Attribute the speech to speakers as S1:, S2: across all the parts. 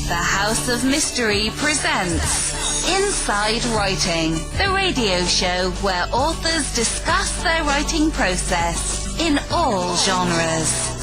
S1: The House of Mystery presents Inside Writing, the radio show where authors discuss their writing process in all genres.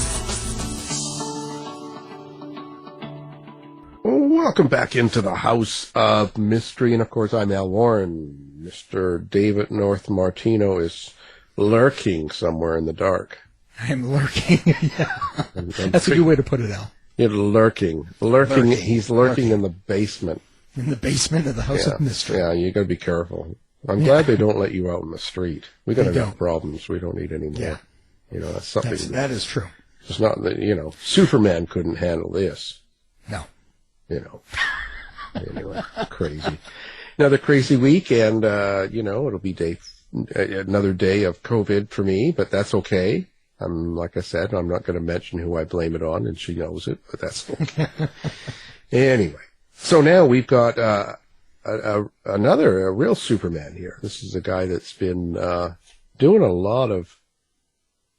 S2: Welcome back into the House of Mystery, and of course I'm Al Warren. Mr. David North Martino is lurking somewhere in the dark.
S3: I'm lurking, yeah. That's a good way to put it, Al.
S2: You're lurking. He's lurking in the basement.
S3: In the basement of the House of Mystery.
S2: Yeah, you gotta be careful. I'm glad they don't let you out in the street. We got enough problems. We don't need any more.
S3: Yeah.
S2: You know, that's something.
S3: That is true.
S2: It's not that, Superman couldn't handle this.
S3: No.
S2: Anyway, crazy. Another crazy week, and, it'll be another day of COVID for me, but that's okay. Like I said, I'm not going to mention who I blame it on, and she knows it, but that's okay. Anyway, so now we've got another real Superman here. This is a guy that's been doing a lot of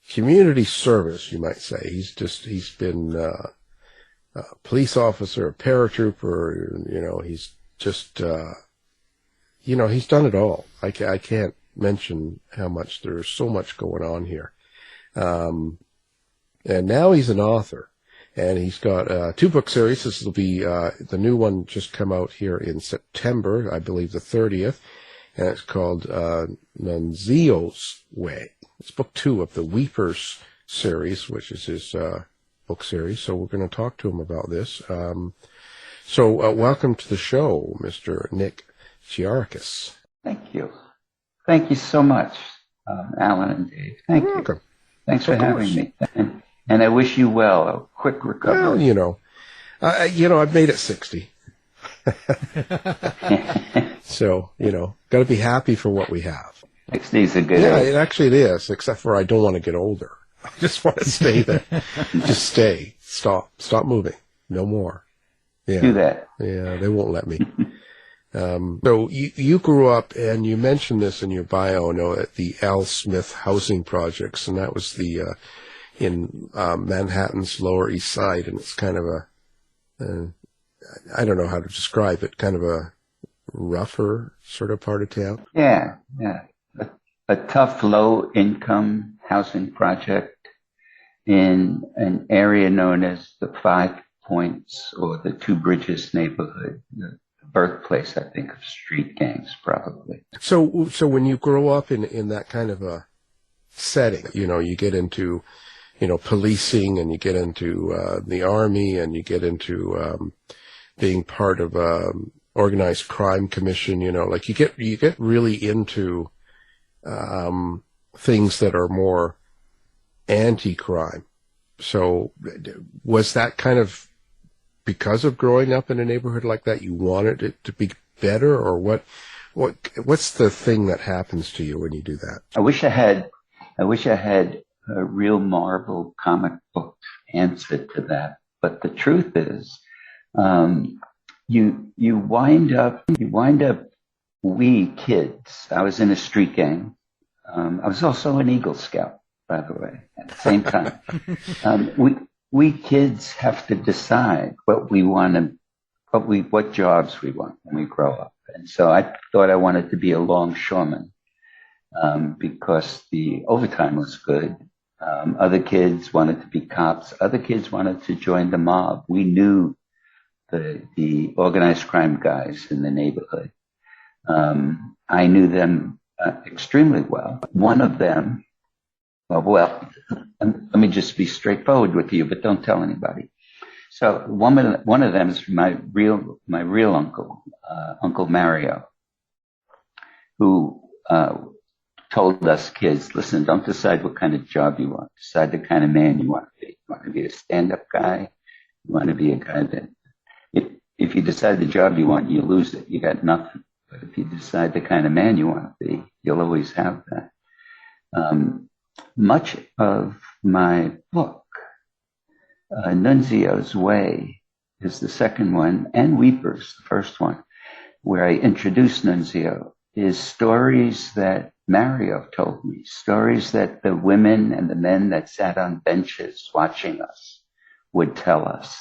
S2: community service, you might say. He's been a police officer, a paratrooper, he's just, he's done it all. I can't mention how much, there's so much going on here. And now he's an author, and he's got two book series. This will be the new one just come out here in September, I believe the 30th, and it's called Nunzio's Way. It's book 2 of the Weepers series, which is his book series. So we're going to talk to him about this. So welcome to the show, Mr. Nick Chiarakis.
S4: Thank you. Thank you so much, Alan and Dave. Thank you.
S2: Welcome.
S4: Thanks for having me. And I wish you well, a quick recovery.
S2: Well, I've made it 60. So, got to be happy for what we have.
S4: 60 is a good age.
S2: Yeah, it is, except for I don't want to get older. I just want to stay there. Just stay. Stop moving. No more. Yeah.
S4: Do that.
S2: Yeah, they won't let me. So you grew up, and you mentioned this in your bio, at the Al Smith housing projects, and that was in Manhattan's Lower East Side, and it's kind of I don't know how to describe it, kind of a rougher sort of part of town.
S4: Yeah. A tough, low-income housing project in an area known as the 5 Points or the Two Bridges neighborhood. Birthplace, I think, of street gangs, probably.
S2: So when you grow up in that kind of a setting, you get into, policing, and you get into the army, and you get into being part of organized crime commission. Like you get really into things that are more anti-crime. So was that kind of because of growing up in a neighborhood like that, you wanted it to be better, or what's the thing that happens to you when you do that?
S4: I wish I had a real Marvel comic book answer to that. But the truth is, you wind up, we kids. I was in a street gang. I was also an Eagle Scout, by the way, at the same time. We kids have to decide what jobs we want when we grow up. And so I thought I wanted to be a longshoreman, because the overtime was good. Other kids wanted to be cops. Other kids wanted to join the mob. We knew the organized crime guys in the neighborhood. I knew them extremely well. One of them, well, let me just be straightforward with you, but don't tell anybody. So one of them is my real uncle, Uncle Mario, who told us kids, listen, don't decide what kind of job you want. Decide the kind of man you want to be. You want to be a stand-up guy. You want to be a guy that, if you decide the job you want, you lose it. You got nothing. But if you decide the kind of man you want to be, you'll always have that. Much of my book, Nunzio's Way, is the second one, and Weepers, the first one, where I introduce Nunzio, is stories that Mario told me, stories that the women and the men that sat on benches watching us would tell us.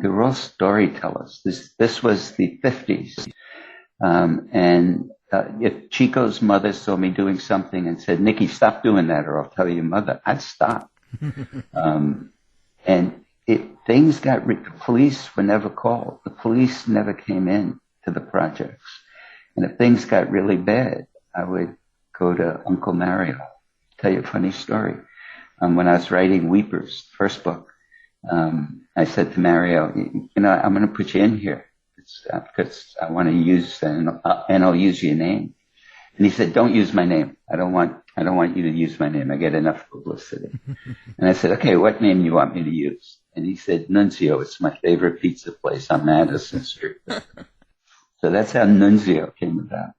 S4: They were all storytellers. This was the 50s. And if Chico's mother saw me doing something and said, Nikki, stop doing that or I'll tell your mother, I'd stop. And things got, the police were never called. The police never came in to the projects. And if things got really bad, I would go to Uncle Mario. Tell you a funny story. When I was writing Weepers, first book, I said to Mario, I'm going to put you in here. Because I want to use, and I'll use your name. And he said, don't use my name. I don't want you to use my name. I get enough publicity. And I said, okay, what name do you want me to use? And he said, Nunzio. It's my favorite pizza place on Madison Street. So that's how Nunzio came about.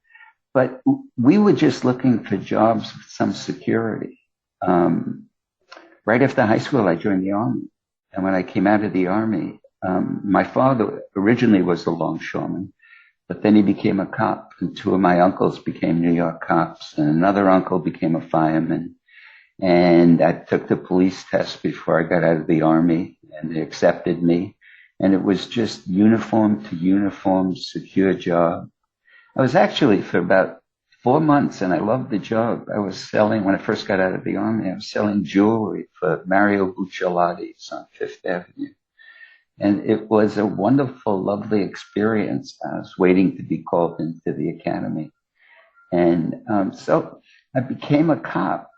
S4: But we were just looking for jobs with some security. Right after high school, I joined the Army. And when I came out of the Army, my father originally was a longshoreman, but then he became a cop, and two of my uncles became New York cops, and another uncle became a fireman. And I took the police test before I got out of the Army, and they accepted me. And it was just uniform to uniform, secure job. I was actually for about 4 months, and I loved the job. I was selling, when I first got out of the Army, I was selling jewelry for Mario Bucciolati's on Fifth Avenue. And it was a wonderful, lovely experience. I was waiting to be called into the academy. And so I became a cop,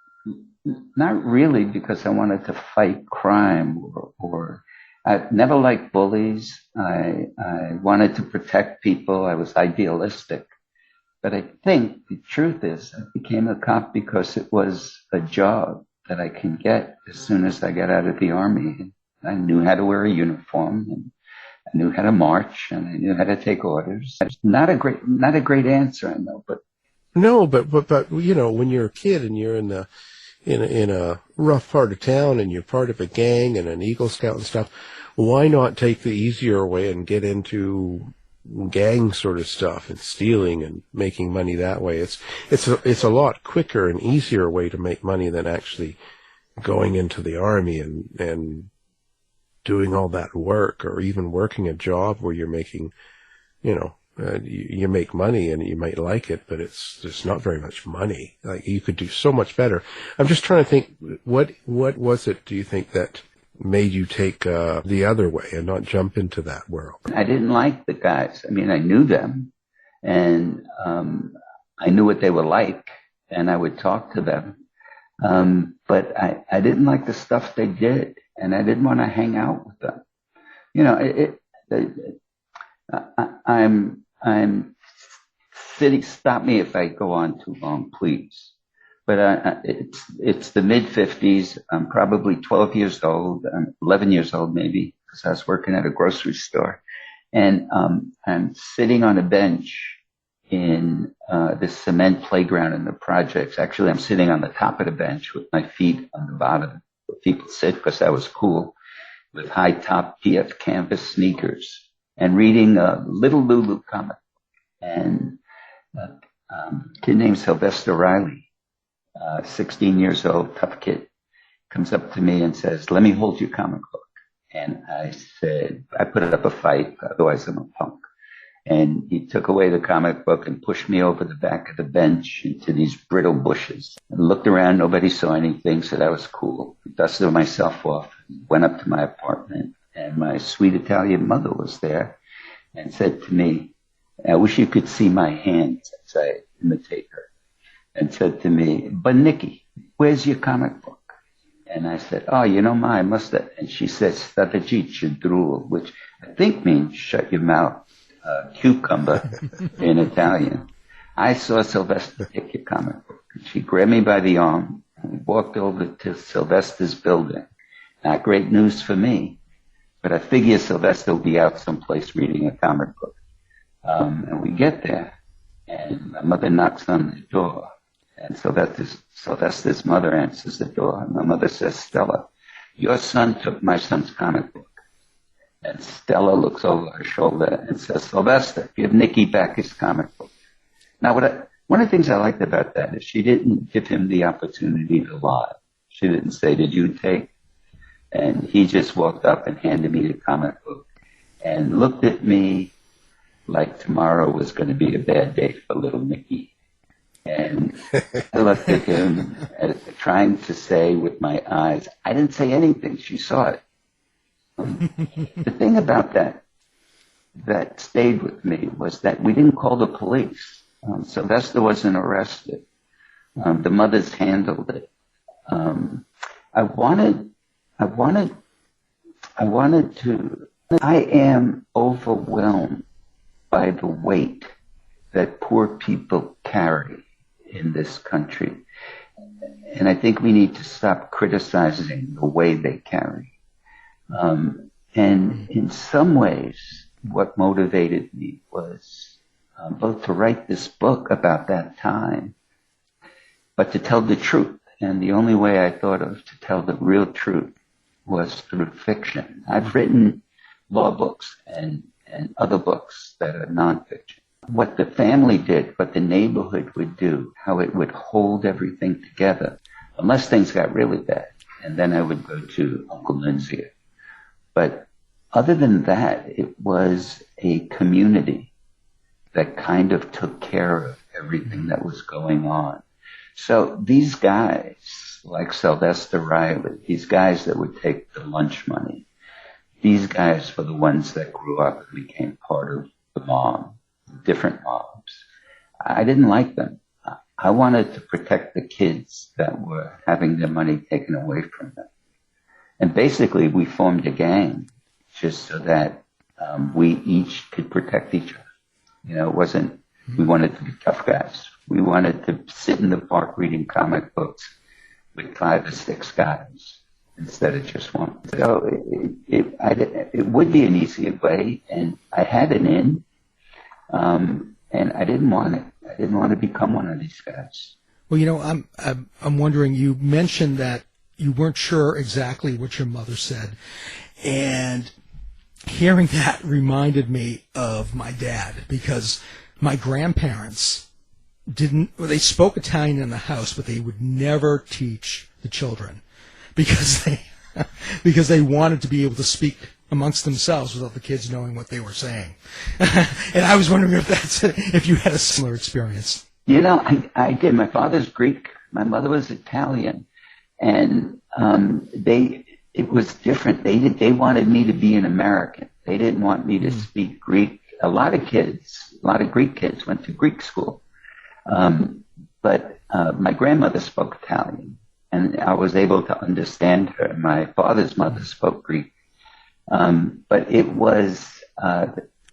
S4: not really because I wanted to fight crime or I never liked bullies. I wanted to protect people. I was idealistic. But I think the truth is I became a cop because it was a job that I can get as soon as I got out of the Army. I knew how to wear a uniform, and I knew how to march, and I knew how to take orders. Not a great answer, I know, but
S2: no, but when you're a kid and you're in a rough part of town and you're part of a gang and an Eagle Scout and stuff, why not take the easier way and get into gang sort of stuff and stealing and making money that way? It's a lot quicker and easier way to make money than actually going into the Army and doing all that work, or even working a job where you're making, you make money and you might like it, but there's not very much money. Like, you could do so much better. I'm just trying to think, what was it, do you think, that made you take the other way and not jump into that world?
S4: I didn't like the guys. I mean, I knew them, and I knew what they were like, and I would talk to them. But I didn't like the stuff they did, and I didn't want to hang out with them. I'm sitting, stop me if I go on too long, please. But it's the mid-50s. I'm probably 12 years old. I'm 11 years old maybe, because I was working at a grocery store. And I'm sitting on a bench in this cement playground in the projects. Actually, I'm sitting on the top of the bench with my feet on the bottom where people sit, because I was cool, with high-top PF canvas sneakers, and reading a Little Lulu comic. And a kid named Sylvester Riley, 16 years old, tough kid, comes up to me and says, let me hold your comic book. And I said, I put up a fight, otherwise I'm a punk. And he took away the comic book and pushed me over the back of the bench into these brittle bushes. I looked around, nobody saw anything, so that was cool. I dusted myself off, went up to my apartment, and my sweet Italian mother was there and said to me, I wish you could see my hands as I imitate her, and said to me, but Nikki, where's your comic book? And I said, oh, I must have. And she said, Statagiccia drool, which I think means shut your mouth. Cucumber in Italian. I saw Sylvester take your comic book. She grabbed me by the arm and we walked over to Sylvester's building. Not great news for me, but I figure Sylvester will be out someplace reading a comic book. And we get there, and my mother knocks on the door, and Sylvester's mother answers the door, and my mother says, Stella, your son took my son's comic book. And Stella looks over her shoulder and says, Sylvester, give Nicky back his comic book. Now, one of the things I liked about that is she didn't give him the opportunity to lie. She didn't say, did you take? And he just walked up and handed me the comic book and looked at me like tomorrow was going to be a bad day for little Mickey. And I looked at him, trying to say with my eyes, I didn't say anything. She saw it. The thing about that stayed with me was that we didn't call the police. Sylvester wasn't arrested. The mothers handled it. I am overwhelmed by the weight that poor people carry in this country. And I think we need to stop criticizing the way they carry. And in some ways, what motivated me was both to write this book about that time, but to tell the truth. And the only way I thought of to tell the real truth was through fiction. I've written law books and other books that are nonfiction. What the family did, what the neighborhood would do, how it would hold everything together, unless things got really bad. And then I would go to Uncle Lindsay. But other than that, it was a community that kind of took care of everything that was going on. So these guys, like Sylvester Riley, these guys that would take the lunch money, these guys were the ones that grew up and became part of the mob, different mobs. I didn't like them. I wanted to protect the kids that were having their money taken away from them. And basically, we formed a gang just so that we each could protect each other. You know, it wasn't, we wanted to be tough guys. We wanted to sit in the park reading comic books with 5 or 6 guys instead of just one. So it would be an easier way, and I had an in, and I didn't want it. I didn't want to become one of these guys.
S3: Well, you know, I'm wondering, you mentioned that you weren't sure exactly what your mother said, and hearing that reminded me of my dad, because my grandparents they spoke Italian in the house, but they would never teach the children because they wanted to be able to speak amongst themselves without the kids knowing what they were saying. And I was wondering if you had a similar experience.
S4: You know, I did. My father's Greek. My mother was Italian. And it was different. They wanted me to be an American. They didn't want me to speak Greek. A lot of Greek kids went to Greek school. But my grandmother spoke Italian, and I was able to understand her. My father's mother spoke Greek. But it was,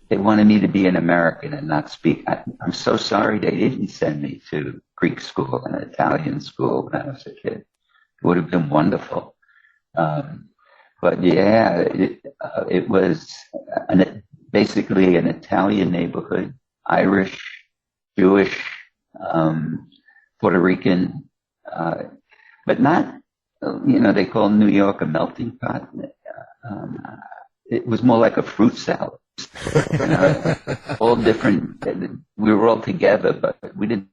S4: they wanted me to be an American and not speak. I'm so sorry they didn't send me to Greek school and Italian school when I was a kid. It would have been wonderful. But yeah, it was basically an Italian neighborhood, Irish, Jewish, Puerto Rican, but not, they call New York a melting pot. It was more like a fruit salad. All different. We were all together, but we didn't,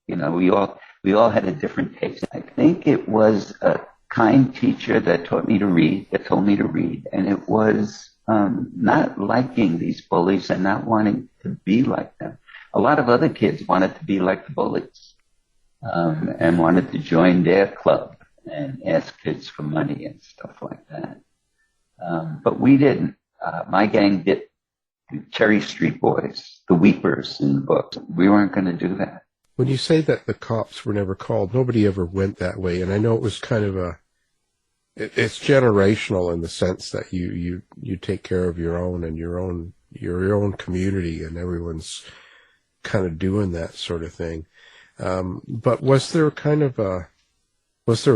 S4: we all had a different taste. I think it was a kind teacher that taught me to read, that told me to read, and it was not liking these bullies and not wanting to be like them. A lot of other kids wanted to be like the bullies, and wanted to join their club and ask kids for money and stuff like that. But we didn't. My gang did. Cherry Street Boys, the Weepers in the book. We weren't going to do that.
S2: When you say that the cops were never called, nobody ever went that way. And I know it was kind of it's generational in the sense that you take care of your own and your own community, and everyone's kind of doing that sort of thing. But was there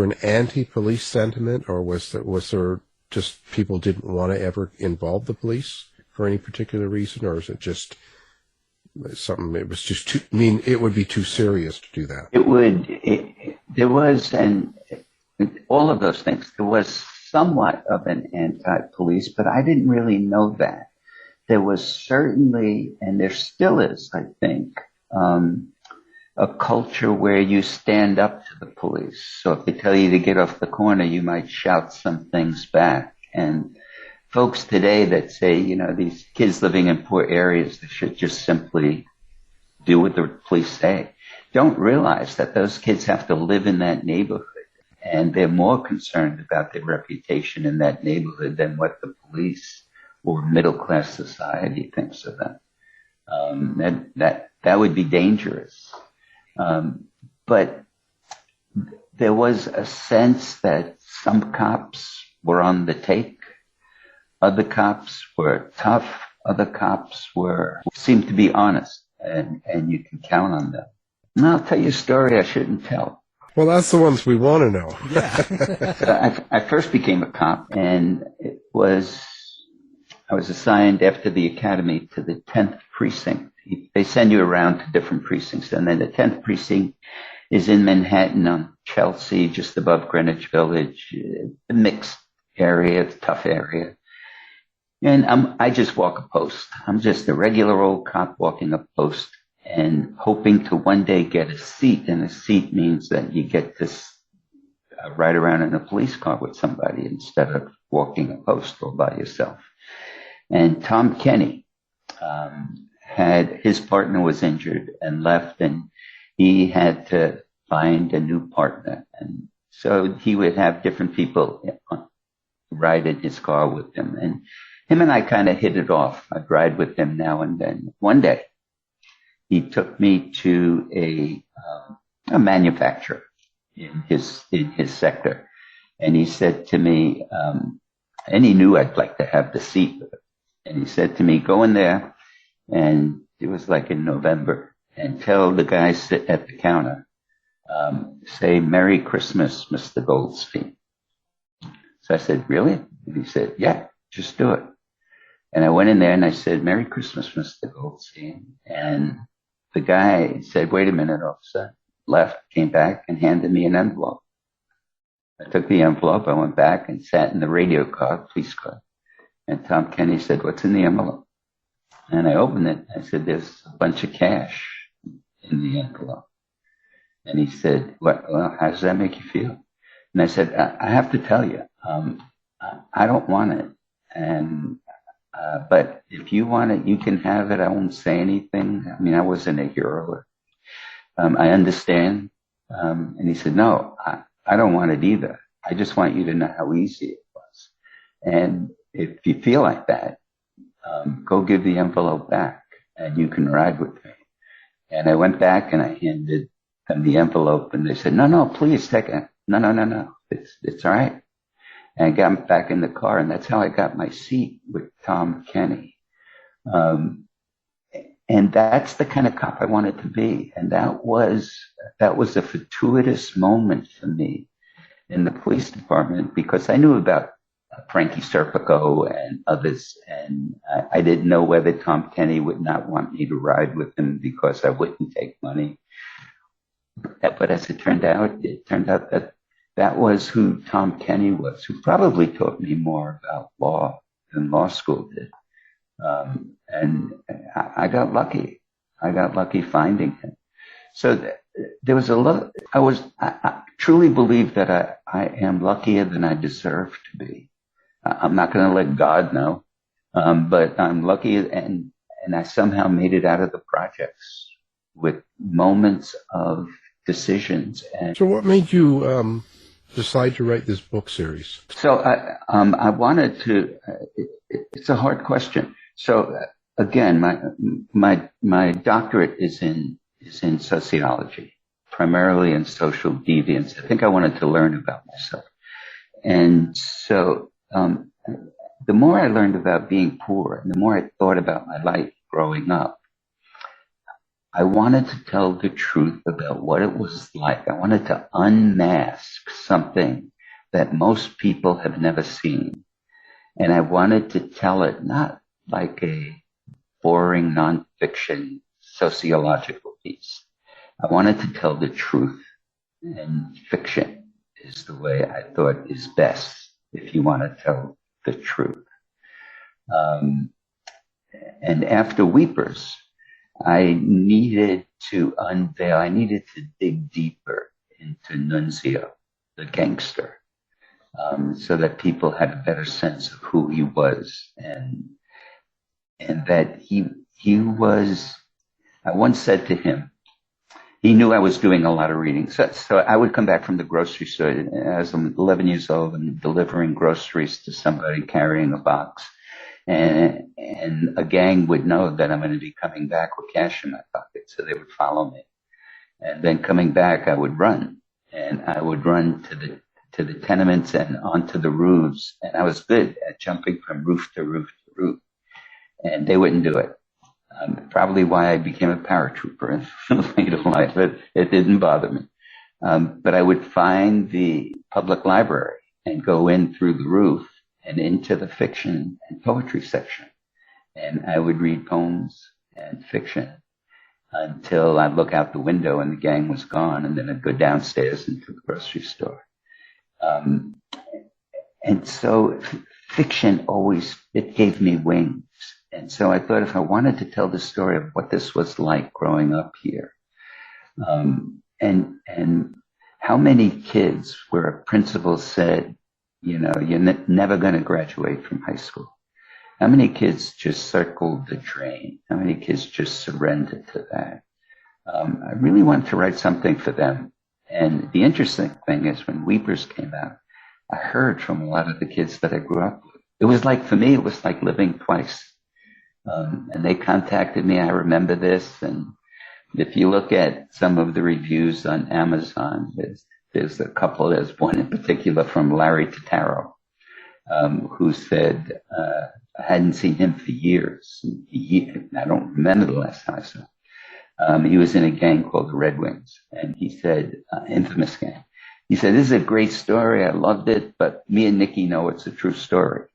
S2: an anti-police sentiment, or was there just people didn't want to ever involve the police for any particular reason, or is it just something, it was just too, it would be too serious to do that?
S4: There was, and all of those things, there was somewhat of an anti-police, but I didn't really know that. There was certainly, and there still is, I think, a culture where you stand up to the police. So if they tell you to get off the corner, you might shout some things back. And folks today that say, these kids living in poor areas, they should just simply do what the police say, don't realize that those kids have to live in that neighborhood. And they're more concerned about their reputation in that neighborhood than what the police or middle-class society thinks of them. That would be dangerous. But there was a sense that some cops were on the take. Other cops were tough. Other cops seemed to be honest, and you can count on them. And I'll tell you a story I shouldn't tell.
S2: Well, that's the ones we want to know.
S4: So I first became a cop, and I was assigned after the academy to the 10th precinct. They send you around to different precincts, and then the 10th precinct is in Manhattan on Chelsea, just above Greenwich Village, a mixed area, tough area. And I just walk a post. I'm just a regular old cop walking a post and hoping to one day get a seat. And a seat means that you get to ride around in a police car with somebody instead of walking a post all by yourself. And Tom Kenny had his partner was injured and left, and he had to find a new partner. And so he would have different people ride in his car with him. And him and I kind of hit it off. I'd ride with him now and then. One day, he took me to a manufacturer in his sector, and he said to me, and he knew I'd like to have the seat with him. And he said to me, go in there, and it was like in November, and tell the guy sit at the counter, say, Merry Christmas, Mr. Goldstein. So I said, really? And he said, yeah, just do it. And I went in there and I said, Merry Christmas, Mr. Goldstein. And the guy said, wait a minute, officer. Left, came back and handed me an envelope. I took the envelope, I went back and sat in the radio car, police car. And Tom Kenny said, what's in the envelope? And I opened it. I said, there's a bunch of cash in the envelope. And he said, well, how does that make you feel? And I said, I have to tell you, I don't want it. And but if you want it, you can have it. I won't say anything. I mean, I wasn't a hero. I understand. And he said, no, I don't want it either. I just want you to know how easy it was. And if you feel like that, go give the envelope back and you can ride with me. And I went back and I handed them the envelope, and they said, no, please take it. No. It's all right. And I got back in the car, and that's how I got my seat with Tom Kenny. And that's the kind of cop I wanted to be. And that was a fortuitous moment for me in the police department, because I knew about Frankie Serpico and others, and I didn't know whether Tom Kenny would not want me to ride with him because I wouldn't take money. But as it turned out that was who Tom Kenny was, who probably taught me more about law than law school did. And I got lucky. I got lucky finding him. So there was a lot. I truly believe that I am luckier than I deserve to be. I'm not going to let God know, but I'm lucky, and I somehow made it out of the projects with moments of decisions. And
S2: So what made you decide to write this book series?
S4: so I wanted to. It's a hard question. So again, my doctorate is in sociology, primarily in social deviance. I think I wanted to learn about myself, and so. The more I learned about being poor and the more I thought about my life growing up, I wanted to tell the truth about what it was like. I wanted to unmask something that most people have never seen. And I wanted to tell it not like a boring nonfiction sociological piece. I wanted to tell the truth, and fiction is the way I thought is best if you want to tell the truth. And after Weepers, I needed to dig deeper into Nunzio, the gangster, so that people had a better sense of who he was, and that he was. I once said to him, he knew I was doing a lot of reading. So I would come back from the grocery store as I'm 11 years old and delivering groceries to somebody carrying a box. And a gang would know that I'm going to be coming back with cash in my pocket. So they would follow me. And then coming back, I would run. And I would run to the tenements and onto the roofs. And I was good at jumping from roof to roof to roof. And they wouldn't do it. Probably why I became a paratrooper in later life. It didn't bother me. But I would find the public library and go in through the roof and into the fiction and poetry section. And I would read poems and fiction until I'd look out the window and the gang was gone. And then I'd go downstairs into the grocery store. And so fiction it gave me wings. And so I thought if I wanted to tell the story of what this was like growing up here, and how many kids where a principal said, you're never going to graduate from high school. How many kids just circled the drain? How many kids just surrendered to that? I really wanted to write something for them. And the interesting thing is when Weepers came out, I heard from a lot of the kids that I grew up with. It was like, for me, it was like living twice. And they contacted me. I remember this. And if you look at some of the reviews on Amazon, there's a couple. There's one in particular from Larry Totaro, who said, I hadn't seen him for years. I don't remember the last time I saw him. He was in a gang called the Red Wings. And he said, infamous gang. He said, this is a great story. I loved it, but me and Nikki know it's a true story.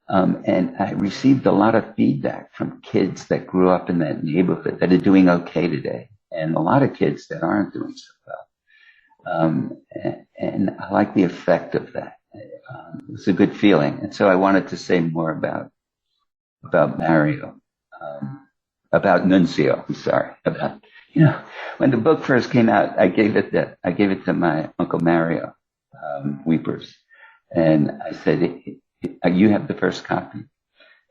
S4: And I received a lot of feedback from kids that grew up in that neighborhood that are doing okay today, and a lot of kids that aren't doing so well. And I like the effect of that. It's a good feeling. And so I wanted to say more about Mario, about Nunzio. I'm sorry, when the book first came out, I gave it to my Uncle Mario, Weepers, and I said, you have the first copy.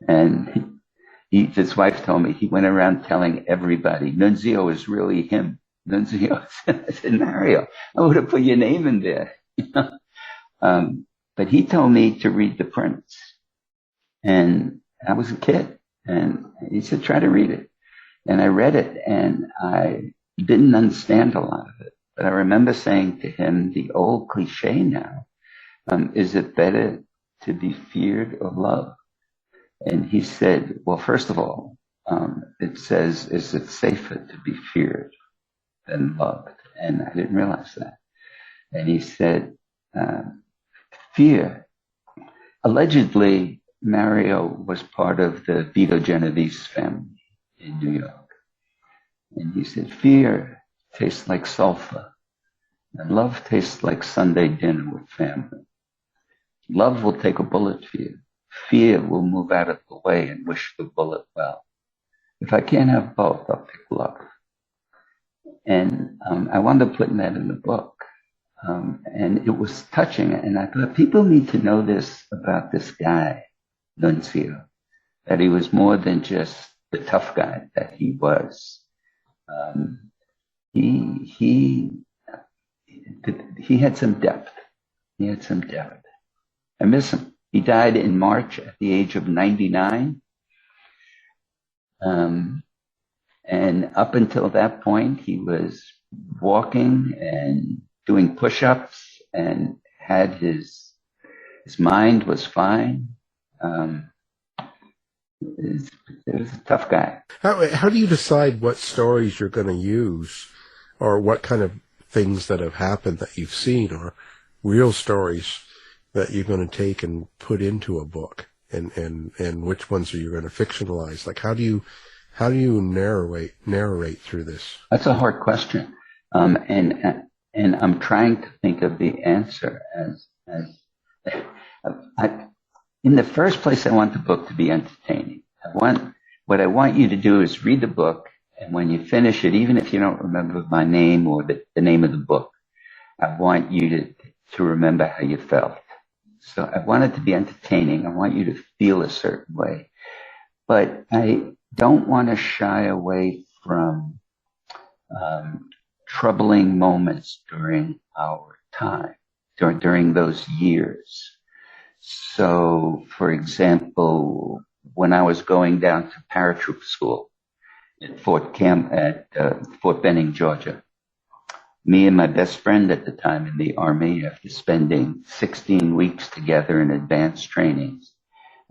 S4: And his wife told me he went around telling everybody, Nunzio is really him. Nunzio. I said, Mario, I would have put your name in there. But he told me to read The Prince. And I was a kid. And he said, try to read it. And I read it, and I didn't understand a lot of it. But I remember saying to him, the old cliche now, is it better to be feared or loved? And he said, well, first of all, it says, is it safer to be feared than loved? And I didn't realize that. And he said, fear. Allegedly, Mario was part of the Vito Genovese family in New York. And he said, fear tastes like sulfur, and love tastes like Sunday dinner with family. Love will take a bullet for you. Fear will move out of the way and wish the bullet well. If I can't have both, I'll pick love. And I wound up putting that in the book. And it was touching. And I thought people need to know this about this guy, Nunzio, that he was more than just the tough guy that he was. He had some depth. He had some depth. I miss him. He died in March at the age of 99. And up until that point, he was walking and doing push-ups and had his mind was fine. It was a tough guy.
S2: How do you decide what stories you're going to use, or what kind of things that have happened that you've seen, or real stories that you're going to take and put into a book, and which ones are you going to fictionalize? Like, how do you narrate through this?
S4: That's a hard question, and I'm trying to think of the answer as in the first place, I want the book to be entertaining. What I want you to do is read the book And when you finish it, even if you don't remember my name or the name of the book, I want you to remember how you felt. So I want it to be entertaining. I want you to feel a certain way. But I don't want to shy away from troubling moments during our time, during those years. So, for example, when I was going down to paratroop school at Fort Benning, Georgia, me and my best friend at the time in the Army, after spending 16 weeks together in advanced trainings,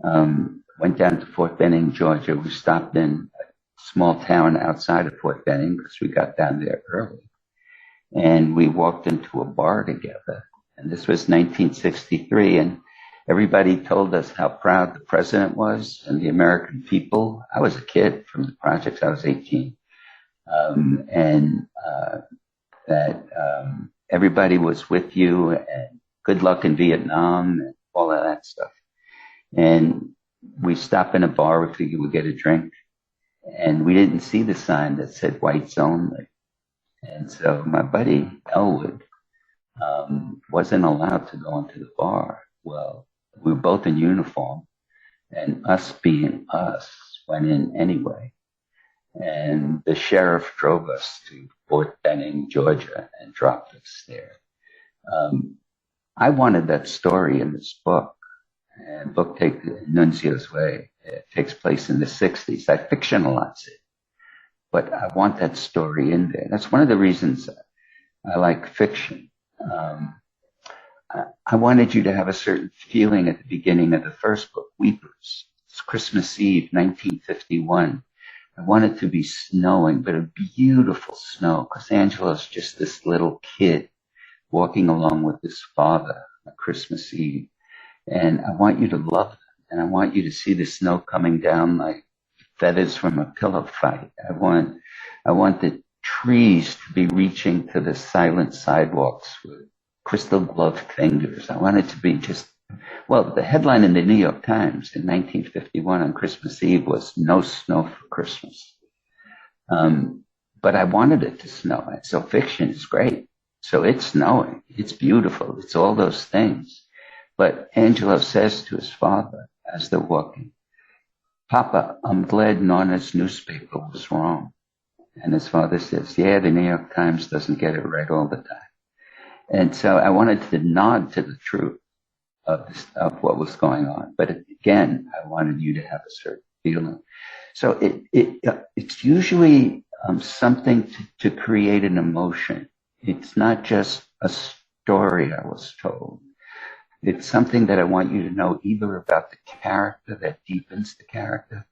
S4: went down to Fort Benning, Georgia. We stopped in a small town outside of Fort Benning because we got down there early. And we walked into a bar together. And this was 1963. And everybody told us how proud the president was and the American people. I was a kid from the projects. I was 18. That everybody was with you and good luck in Vietnam and all of that stuff. And we stopped in a bar, we figured we'd get a drink, and we didn't see the sign that said whites only. And so my buddy Elwood wasn't allowed to go into the bar. Well, we were both in uniform, and us being us went in anyway. And the sheriff drove us to Fort Benning, Georgia, and dropped us there. I wanted that story in this book. And book takes Nunzio's Way. It takes place in the 60s. I fictionalize it, but I want that story in there. That's one of the reasons I like fiction. I wanted you to have a certain feeling at the beginning of the first book, Weepers. It's Christmas Eve, 1951. I want it to be snowing, but a beautiful snow, because Angelo's just this little kid walking along with his father on Christmas Eve. And I want you to love them. And I want you to see the snow coming down like feathers from a pillow fight. I want the trees to be reaching to the silent sidewalks with crystal gloved fingers. I want it to be just, well, the headline in the New York Times in 1951 on Christmas Eve was "No Snow for Christmas." But I wanted it to snow. So fiction is great. So it's snowing. It's beautiful. It's all those things. But Angelo says to his father as they're walking, "Papa, I'm glad Nona's newspaper was wrong." And his father says, "Yeah, the New York Times doesn't get it right all the time." And so I wanted to nod to the truth of what was going on. But again, I wanted you to have a certain feeling. So it's usually something to create an emotion. It's not just a story I was told. It's something that I want you to know either about the character that deepens the character,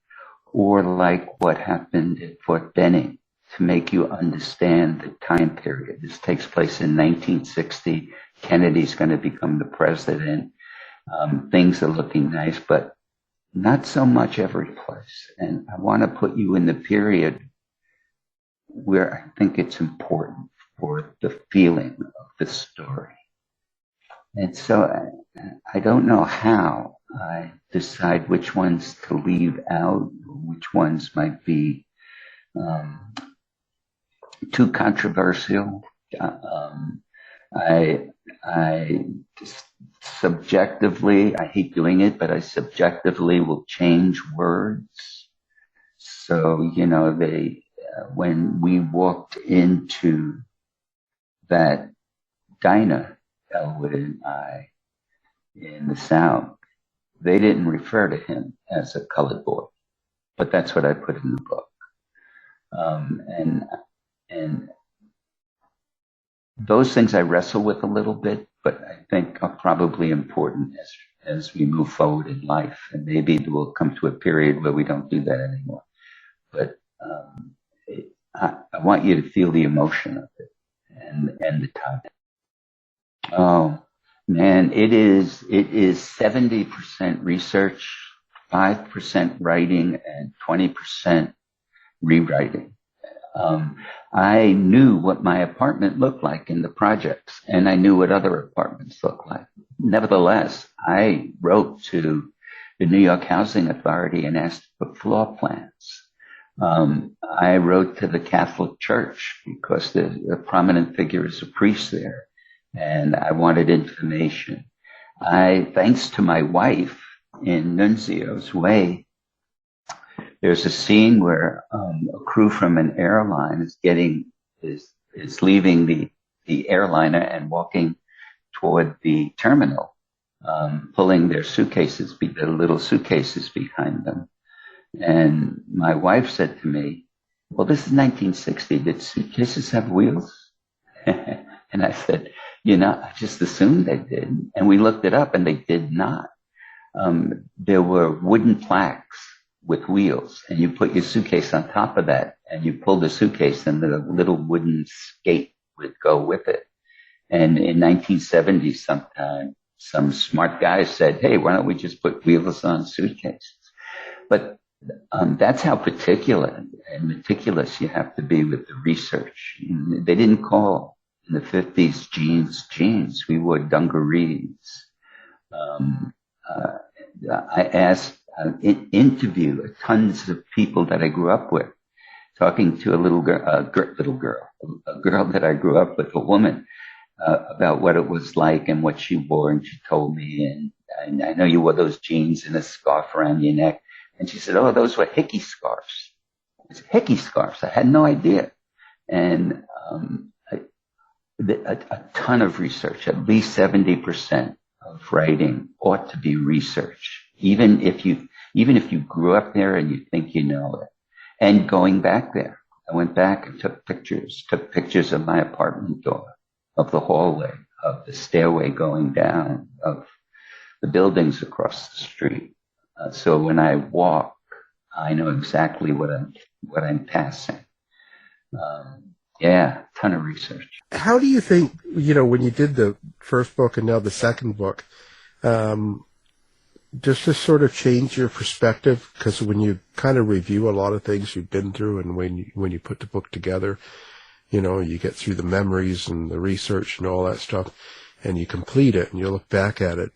S4: or like what happened at Fort Benning to make you understand the time period. This takes place in 1960. Kennedy's going to become the president. Things are looking nice, but not so much every place. And I want to put you in the period where I think it's important for the feeling of the story. And so I don't know how I decide which ones to leave out, which ones might be too controversial. I subjectively, I hate doing it, but I subjectively will change words. So, you know, when we walked into that diner, Elwood and I, in the South, they didn't refer to him as a colored boy, but that's what I put in the book. And those things I wrestle with a little bit, but I think are probably important as we move forward in life. And maybe we'll come to a period where we don't do that anymore. But I want you to feel the emotion of it and the time. Oh man, it is 70% research, 5% writing, and 20% rewriting. I knew what my apartment looked like in the projects, and I knew what other apartments looked like. Nevertheless, I wrote to the New York Housing Authority and asked for floor plans. I wrote to the Catholic Church because the prominent figure is a priest there, and I wanted information. Thanks to my wife in Nunzio's Way, there's a scene where a crew from an airline is leaving the airliner and walking toward the terminal, pulling their little suitcases behind them. And my wife said to me, "Well, this is 1960. Did suitcases have wheels?" And I said, I just assumed they did. And we looked it up, and they did not. There were wooden plaques with wheels, and you put your suitcase on top of that, and you pull the suitcase, and the little wooden skate would go with it. And in 1970 sometime, some smart guy said, "Hey, why don't we just put wheels on suitcases?" But that's how particular and meticulous you have to be with the research. They didn't call in the 50s jeans. We wore dungarees. I interviewed tons of people that I grew up with, talking to a girl that I grew up with, a woman, about what it was like and what she wore. And she told me, and I know you wore those jeans and a scarf around your neck. And she said, "Oh, those were hickey scarves." It's hickey scarves. I had no idea. And a ton of research, at least 70% of writing ought to be research, even if you grew up there and you think you know it. And going back there, I went back and took pictures of my apartment door, of the hallway, of the stairway going down, of the buildings across the street. So when I walk, I know exactly what I'm passing. Ton of research.
S2: How do you think, when you did the first book and now the second book, does this sort of change your perspective? Because when you kind of review a lot of things you've been through, and when you put the book together, you get through the memories and the research and all that stuff, and you complete it and you look back at it.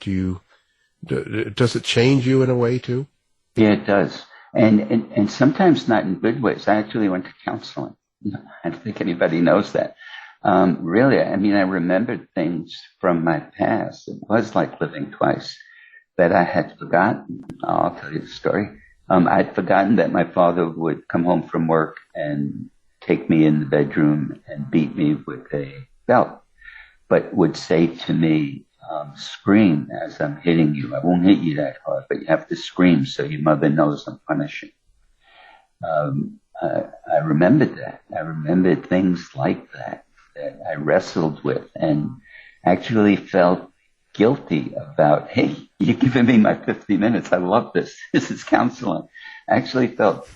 S2: Does it change you in a way too?
S4: Yeah, it does. And sometimes not in good ways. I actually went to counseling. I don't think anybody knows that. Really, I remembered things from my past. It was like living twice that I had forgotten. I'll tell you the story. I'd forgotten that my father would come home from work and take me in the bedroom and beat me with a belt, but would say to me, "Scream as I'm hitting you. I won't hit you that hard, but you have to scream so your mother knows I'm punishing." I remembered that. I remembered things like that I wrestled with, and actually felt guilty about, "Hey, you're giving me my 50 minutes. I love this. This is counseling." I actually felt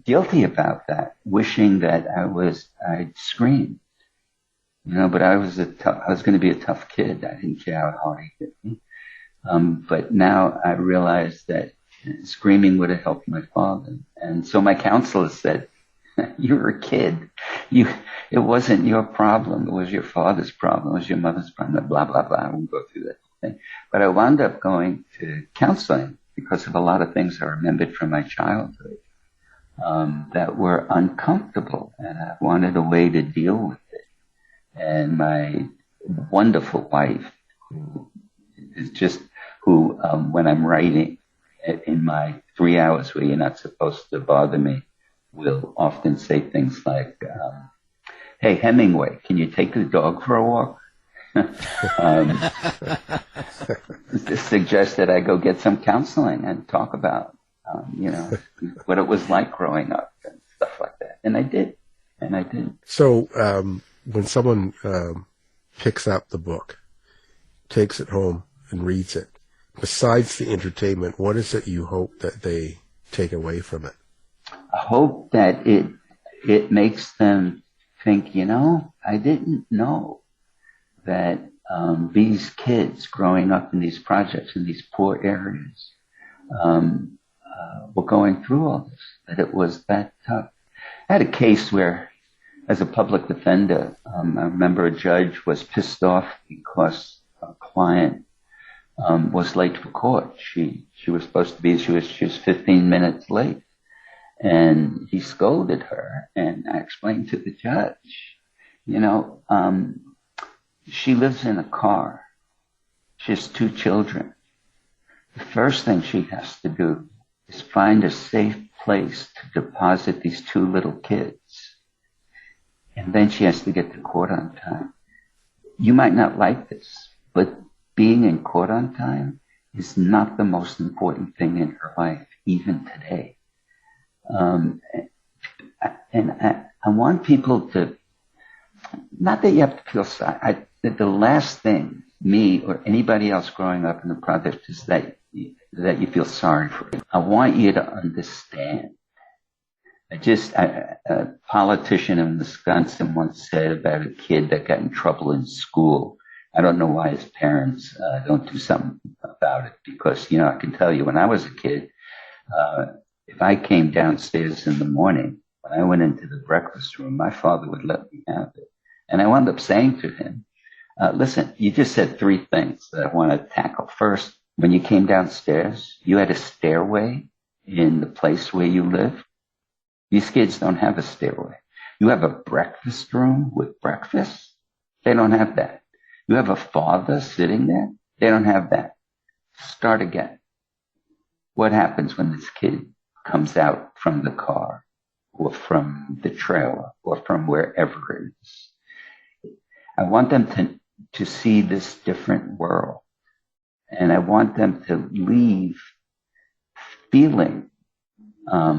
S4: guilty about that, wishing that I'd scream. But I was going to be a tough kid. I didn't care how hard he hit me. But now I realize that screaming would have helped my father. And so my counselor said, "You were a kid. It wasn't your problem. It was your father's problem. It was your mother's problem." Blah, blah, blah. I won't go through that thing. But I wound up going to counseling because of a lot of things I remembered from my childhood that were uncomfortable. And I wanted a way to deal with it. And my wonderful wife, when I'm writing in my 3 hours where you're not supposed to bother me, will often say things like, "Hey, Hemingway, can you take the dog for a walk?" This suggests that I go get some counseling and talk about, what it was like growing up and stuff like that. And I did.
S2: So, when someone picks up the book, takes it home and reads it, besides the entertainment, what is it you hope that they take away from it?
S4: I hope that it makes them think, I didn't know that these kids growing up in these projects in these poor areas were going through all this, that it was that tough. I had a case where, as a public defender, I remember a judge was pissed off because a client was late for court. She was supposed to be, she was 15 minutes late. And he scolded her, and I explained to the judge, she lives in a car. She has 2 children. The first thing she has to do is find a safe place to deposit these 2 little kids. And then she has to get to court on time. You might not like this, but being in court on time is not the most important thing in her life, even today. And I want people to, not that you have to feel sorry. The last thing me or anybody else growing up in the project is that you feel sorry for it. I want you to understand. A politician in Wisconsin once said about a kid that got in trouble in school. I don't know why his parents don't do something about it, because, I can tell you when I was a kid, if I came downstairs in the morning, when I went into the breakfast room, my father would let me have it. And I wound up saying to him, listen, you just said 3 things that I want to tackle. First, when you came downstairs, you had a stairway in the place where you live. These kids don't have a stairway. You have a breakfast room with breakfast. They don't have that. You have a father sitting there. They don't have that. Start again. What happens when this kid comes out from the car or from the trailer or from wherever it is? I want them to see this different world. And I want them to leave feeling, I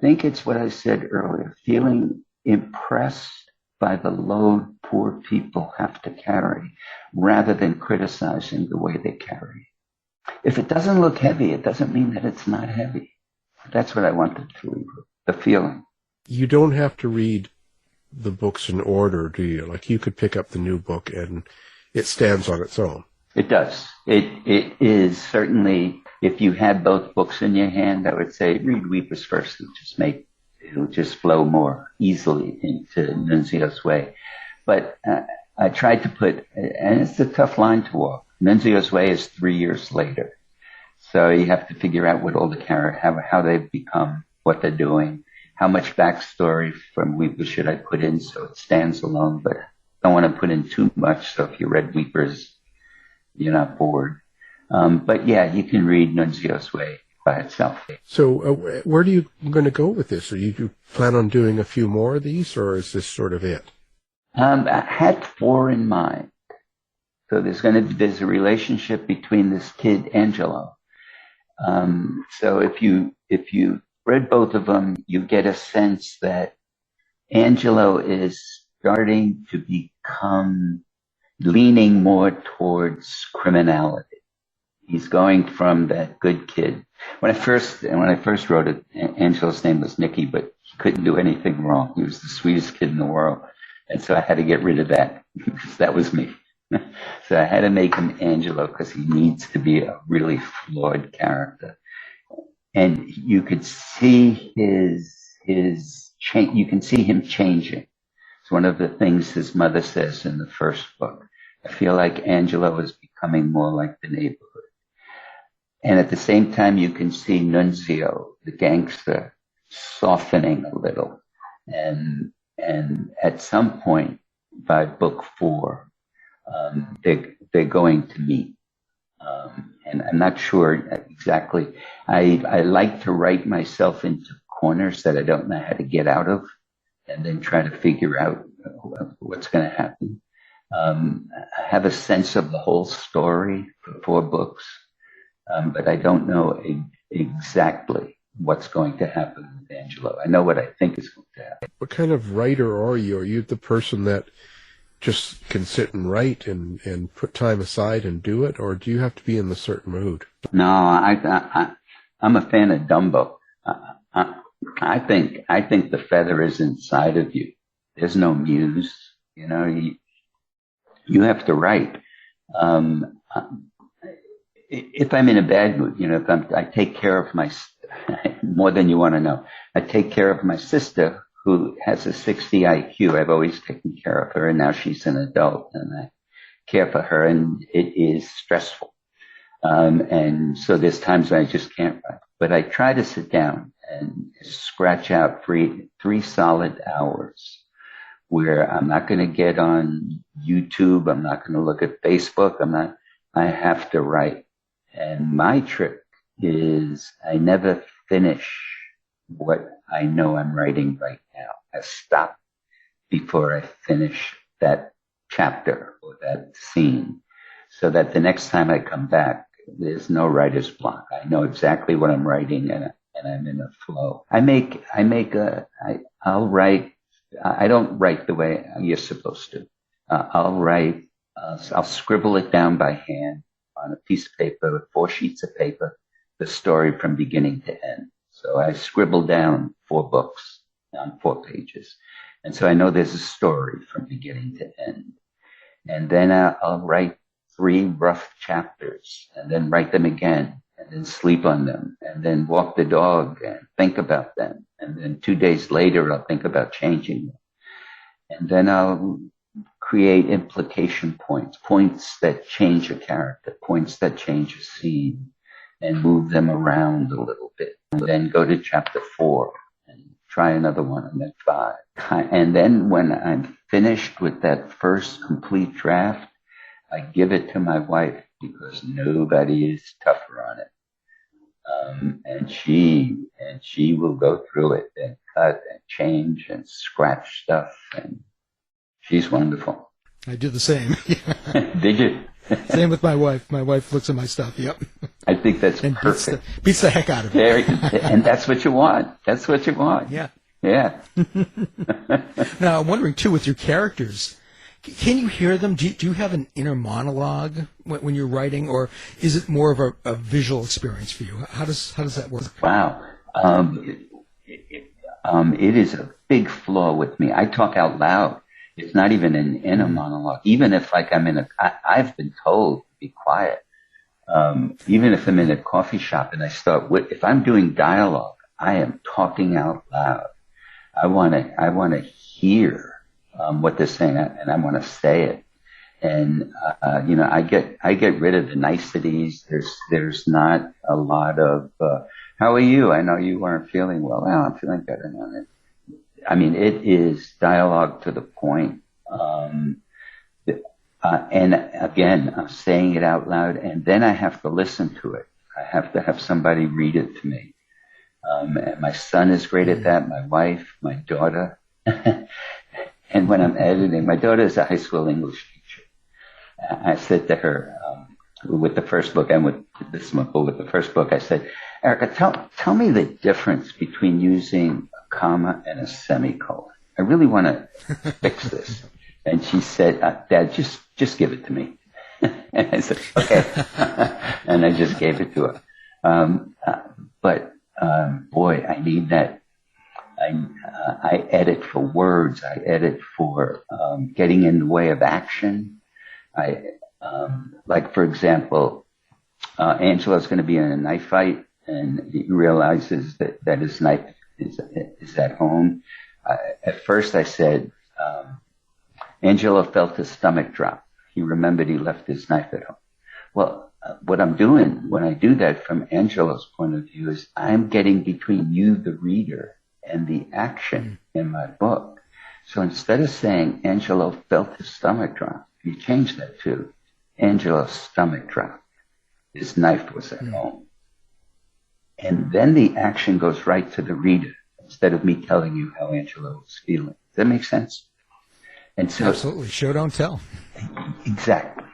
S4: think it's what I said earlier, feeling impressed by the load poor people have to carry, rather than criticizing the way they carry. If it doesn't look heavy, it doesn't mean that it's not heavy. That's what I wanted to leave with, the feeling.
S2: You don't have to read the books in order, do you? Like, you could pick up the new book and it stands on its own.
S4: It does. It is certainly, if you had both books in your hand, I would say read Weepers first. It'll just flow more easily into Nunzio's Way. But I tried to put, and it's a tough line to walk. Nunzio's Way is 3 years later. So you have to figure out what all the characters, how they've become, what they're doing, how much backstory from Weepers should I put in so it stands alone, but don't want to put in too much, so if you read Weepers, you're not bored. But yeah, you can read Nunzio's Way by itself.
S2: So where do you going to go with this? Do you plan on doing a few more of these, or is this sort of it?
S4: I had 4 in mind. So there's a relationship between this kid, Angelo. So if you read both of them, you get a sense that Angelo is starting to become leaning more towards criminality. He's going from that good kid. When I first wrote it, Angelo's name was Nicky, but he couldn't do anything wrong. He was the sweetest kid in the world. And so I had to get rid of that because that was me. So I had to make him Angelo because he needs to be a really flawed character. And you could see you can see him changing. It's one of the things his mother says in the first book. I feel like Angelo is becoming more like the neighborhood. And at the same time, you can see Nunzio, the gangster, softening a little. And at some point by book 4, they're going to meet. And I'm not sure exactly. I like to write myself into corners that I don't know how to get out of, and then try to figure out what's going to happen. I have a sense of the whole story for 4 books, but I don't know exactly what's going to happen with Angelo. I know what I think is going to happen. What
S2: kind of writer are you? Are you the person that just can sit and write and put time aside and do it, or do you have to be in a certain mood?
S4: No, I'm a fan of Dumbo. I think the feather is inside of you. There's no muse. You have to write. If I'm in a bad mood, I take care of my, more than you want to know. I take care of my sister, who has a 60 IQ. I've always taken care of her, and now she's an adult, and I care for her, and it is stressful. And so there's times when I just can't write. But I try to sit down and scratch out three solid hours where I'm not going to get on YouTube. I'm not going to look at Facebook. I have to write. And my trick is I never finish what I know I'm writing right now. I stop before I finish that chapter or that scene, so that the next time I come back, there's no writer's block. I know exactly what I'm writing, and I'm in a flow. I'll write. I don't write the way you're supposed to. I'll scribble it down by hand on a piece of paper with 4 sheets of paper, the story from beginning to end. So I scribble down 4 books on 4 pages. And so I know there's a story from beginning to end. And then I'll write 3 rough chapters and then write them again and then sleep on them and then walk the dog and think about them. And then 2 days later, I'll think about changing them. And then I'll create implication points that change a character, points that change a scene, and move them around a little bit. And then go to chapter 4 and try another one, and then 5. And then when I'm finished with that first complete draft, I give it to my wife because nobody is tougher on it. And she will go through it and cut and change and scratch stuff, and she's wonderful.
S3: I do the same.
S4: Did you?
S3: Same with my wife. My wife looks at my stuff. Yep.
S4: I think that's
S3: and
S4: perfect.
S3: Beats the heck out of it.
S4: And that's what you want. That's what you want.
S3: Yeah.
S4: Yeah.
S3: Now, I'm wondering, too, with your characters, can you hear them? Do you have an inner monologue when you're writing, or is it more of a visual experience for you? How does that work?
S4: Wow. It is a big flaw with me. I talk out loud. It's not even an inner monologue. Even if I've been told to be quiet. Even if I'm in a coffee shop and if I'm doing dialogue, I am talking out loud. I want to hear what they're saying, and I want to say it. And I get rid of the niceties. There's not a lot of how are you? I know you weren't feeling well. Well, I'm feeling better now. I mean, it is dialogue to the point. And again, I'm saying it out loud, and then I have to listen to it. I have to have somebody read it to me. And my son is great at that. My wife, my daughter. And when I'm editing, my daughter is a high school English teacher. I said to her, with the first book and with this one, but with the first book, I said, Erica, tell me the difference between using a comma and a semicolon. I really want to fix this. And she said, Dad, just give it to me. And I said, okay. And I just gave it to her. But boy, I need that. I edit for words. I edit for getting in the way of action. Like, for example, Angela's going to be in a knife fight, and he realizes that his knife is at home. At first I said, Angelo felt his stomach drop. He remembered he left his knife at home. Well, what I'm doing when I do that from Angelo's point of view is I'm getting between you, the reader, and the action in my book. So instead of saying Angelo felt his stomach drop, you change that to Angelo's stomach dropped. His knife was at home. And then the action goes right to the reader instead of me telling you how Angelo was feeling. Does that make sense? And so,
S3: absolutely. Show, don't tell.
S4: Exactly.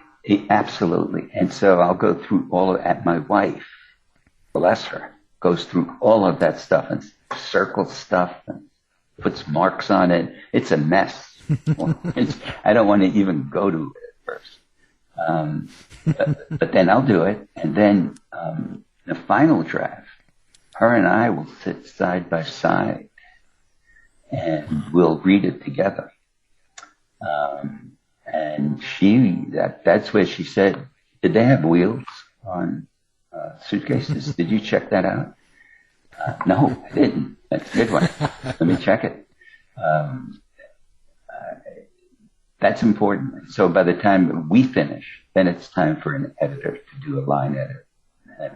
S4: Absolutely. And so I'll go through all of that. My wife, bless her, goes through all of that stuff and circles stuff and puts marks on it. It's a mess. I don't want to even go to it at first. But then I'll do it. And then the final draft, her and I will sit side by side and we'll read it together. And that's where she said, did they have wheels on suitcases? Did you check that out? No, I didn't. That's a good one. Let me check it. That's important. So by the time we finish, then it's time for an editor to do a line edit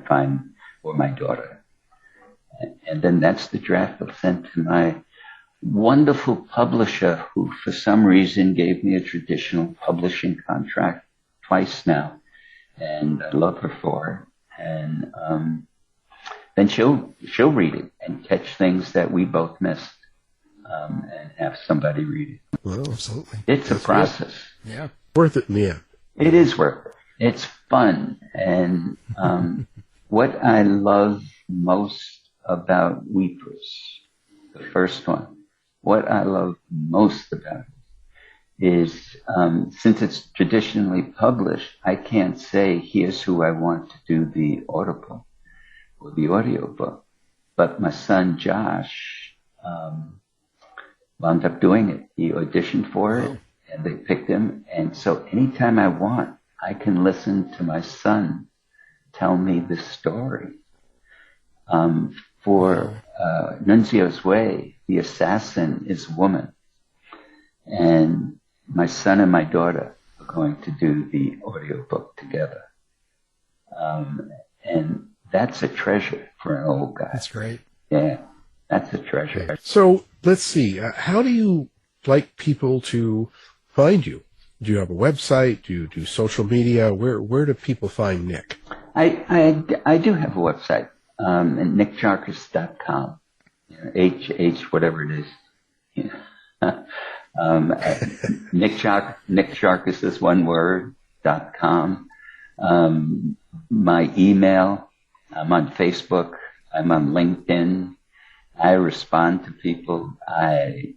S4: and or my daughter. And then that's the draft I'll send to my wonderful publisher, who for some reason gave me a traditional publishing contract twice now. And I love her for it. And then she'll read it and catch things that we both missed, and have somebody read it.
S2: Well,
S3: Absolutely.
S4: It's a process.
S3: Yeah.
S2: worth it in the end.
S4: It is worth it. It's fun. And what I love most about Weepers, the first one, what I love most about it is, since it's traditionally published, I can't say, here's who I want to do the audible or the audiobook. But my son, Josh, wound up doing it. He auditioned for it, and they picked him. And so anytime I want, I can listen to my son tell me the story. For Nunzio's Way, the assassin is a woman. And my son and my daughter are going to do the audiobook together. And that's a treasure for an old guy.
S3: That's great.
S4: Yeah, that's a treasure.
S2: So let's see. How do you like people to find you? Do you have a website? Do you do social media? Where do people find Nick?
S4: I do have a website, at nickjarkis.com. H whatever it is. Nick Jarkis is one word, .com. My email, I'm on Facebook, I'm on LinkedIn. I respond to people. I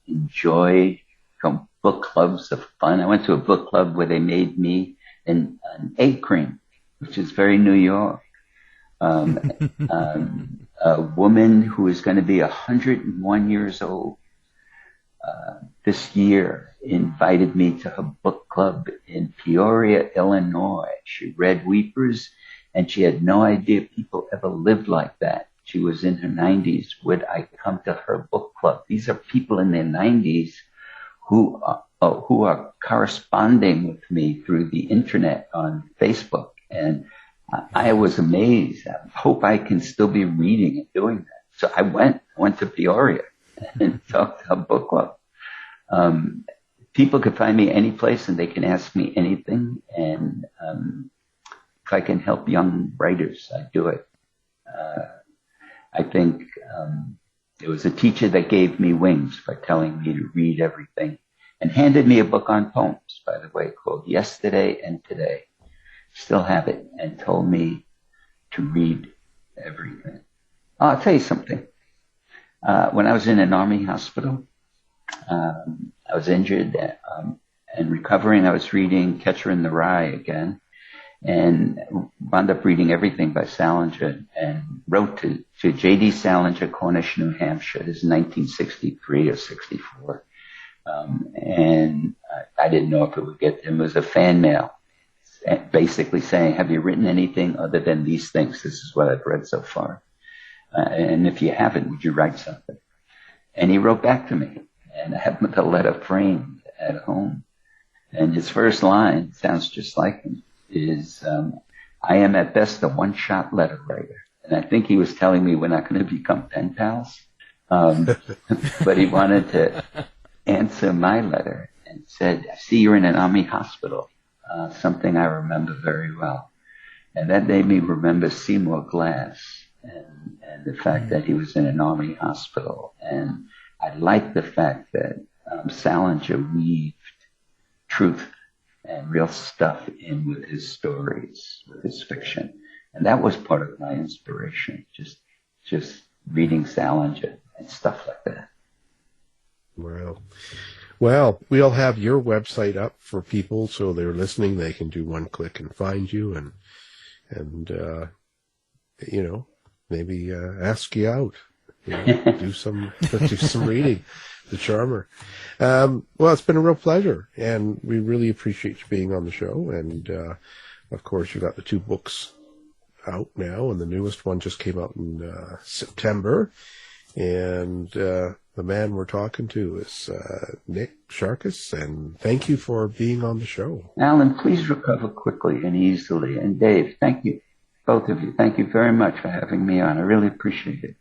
S4: enjoy book clubs of fun. I went to a book club where they made me an egg cream, which is very New York. A woman who is going to be 101 years old this year invited me to her book club in Peoria, Illinois. She read Weepers, and she had no idea people ever lived like that. She was in her 90s. Would I come to her book club? These are people in their 90s who are corresponding with me through the internet on Facebook. And I was amazed. I hope I can still be reading and doing that. So I went to Peoria and talked to a book club. People can find me any place and they can ask me anything. And if I can help young writers, I do it. I think it was a teacher that gave me wings by telling me to read everything and handed me a book on poems, by the way, called Yesterday and Today. Still have it, and told me to read everything. I'll tell you something. When I was in an army hospital, I was injured and recovering. I was reading Catcher in the Rye again, and wound up reading everything by Salinger, and wrote to J.D. Salinger, Cornish, New Hampshire. This is 1963 or 64. And I didn't know if it would get him. It was a fan mail, basically saying, have you written anything other than these things? This is what I've read so far. And if you haven't, would you write something? And he wrote back to me, and I have the letter framed at home. And his first line sounds just like him, is, I am at best a one-shot letter writer. And I think he was telling me we're not going to become pen pals. But he wanted to answer my letter and said, I see you're in an army hospital. Something I remember very well. And that made me remember Seymour Glass and the fact that he was in an army hospital. And I like the fact that Salinger weaved truth and real stuff in with his stories, with his fiction. And that was part of my inspiration, just reading Salinger and stuff like that.
S2: Well, we'll have your website up for people, so they're listening. They can do one click and find you, and maybe ask you out, do some reading, the Charmer. Well, it's been a real pleasure, and we really appreciate you being on the show. And of course, you got the 2 books out now, and the newest one just came out in September. And the man we're talking to is Nick Jarkis, and thank you for being on the show.
S4: Alan, please recover quickly and easily. And Dave, thank you both of you. Thank you very much for having me on. I really appreciate it.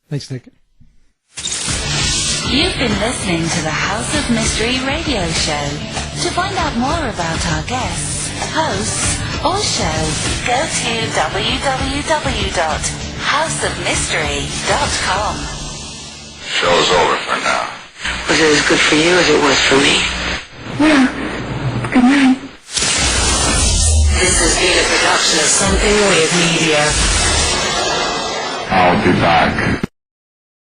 S3: Thanks, Nick.
S1: You've been listening to the House of Mystery radio show. To find out more about our guests, hosts, or show, go to www.houseofmystery.com.
S5: Show's over for now.
S6: Was it as good for you as it was for me?
S7: Yeah. Good night.
S6: This has been a production of Something Weird Media.
S5: I'll be back.